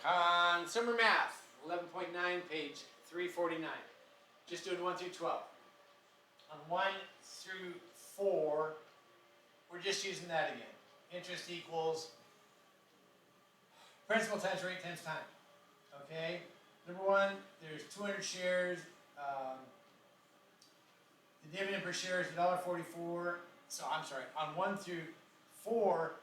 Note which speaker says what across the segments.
Speaker 1: Consumer Math, 11.9, page 349. Just doing 1 through 12. On 1 through 4, we're just using that again. Interest equals principal times rate times time. Okay? Number 1, there's 200 shares. The dividend per share is $1.44. So I'm sorry, on 1 through 4,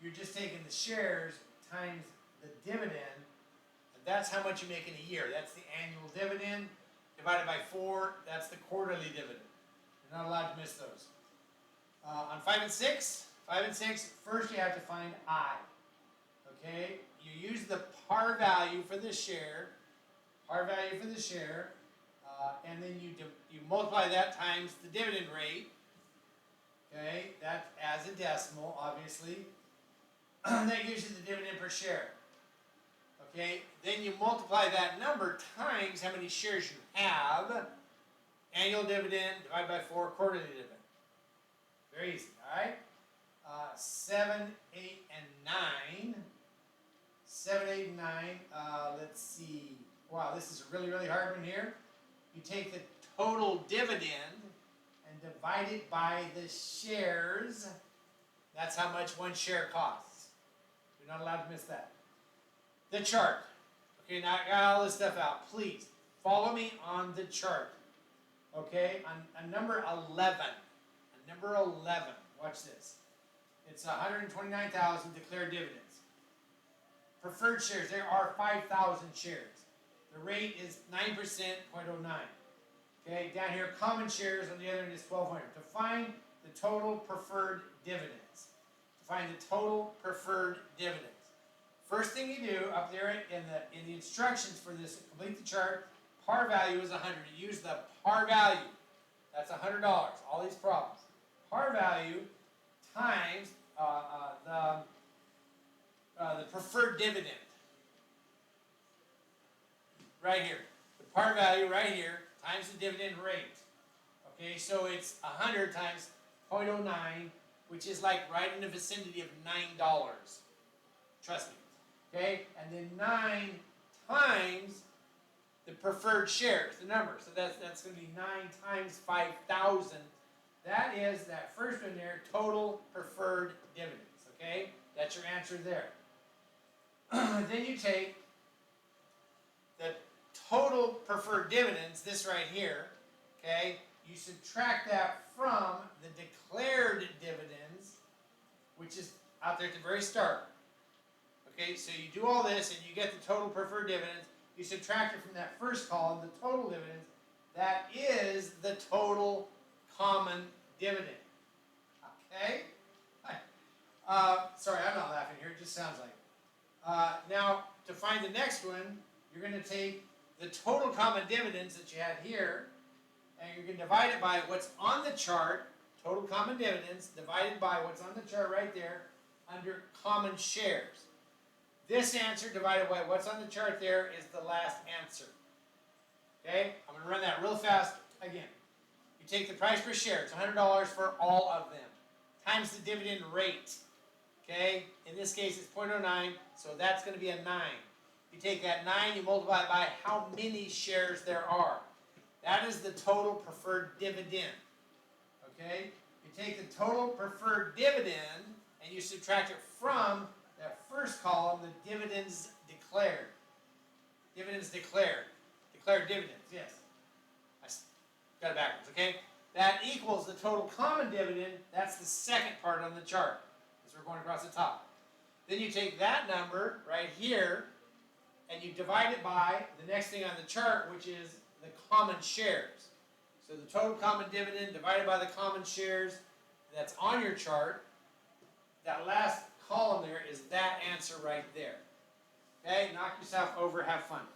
Speaker 1: you're just taking the shares times the dividend, and that's how much you make in a year. That's the annual dividend divided by 4. That's the quarterly dividend. You're not allowed to miss those. On 5 and 6, first you have to find I. Okay, you use the par value for the share, and then you multiply that times the dividend rate. Okay, that's as a decimal, obviously. That gives you the dividend per share. Okay, then you multiply that number times how many shares you have. Annual dividend divided by 4, quarterly dividend. Very easy, all right? 7, 8, and 9. 7, 8, and 9. Let's see. Wow, this is a really, really hard one here. You take the total dividend and divide it by the shares. That's how much one share costs. You're not allowed to miss that. The chart. Okay, now I got all this stuff out. Please follow me on the chart. Okay, on number 11. Watch this. It's 129,000 declared dividends. Preferred shares, there are 5,000 shares. The rate is 9%, 0.09. Okay, down here, common shares on the other end is 1,200. To find the total preferred dividends. First thing you do up there in the instructions for this, complete the chart. Par value is 100. You use the par value. That's $100. All these problems. Par value times the preferred dividend. Right here. The par value right here times the dividend rate. Okay, so it's 100 times 0.09, which is like right in the vicinity of $9. Trust me. Okay, and then 9 times the preferred shares, the number. So that's going to be 9 times 5,000. That is that first one there, total preferred dividends. Okay, that's your answer there. Then you take the total preferred dividends, this right here, okay, you subtract that from the declared dividends, which is out there at the very start. Okay, so you do all this and you get the total preferred dividends. You subtract it from that first column, the total dividends. That is the total common dividend. Okay? Sorry, I'm not laughing here. It just sounds like it. Now, to find the next one, you're going to take the total common dividends that you had here, and you're going to divide it by what's on the chart, total common dividends, divided by what's on the chart right there, under common shares. This answer divided by what's on the chart there is the last answer. Okay? I'm going to run that real fast again. You take the price per share, it's $100 for all of them, times the dividend rate. Okay? In this case, it's 0.09, so that's going to be a 9. You take that 9, you multiply it by how many shares there are. That is the total preferred dividend. Okay? You take the total preferred dividend and you subtract it from that first column, the dividends declared. Dividends declared. Declared dividends, yes. I got it backwards, okay? That equals the total common dividend. That's the second part on the chart, as we're going across the top. Then you take that number right here, and you divide it by the next thing on the chart, which is the common shares. So the total common dividend divided by the common shares that's on your chart, that last column there is that answer right there. Okay, knock yourself over, have fun.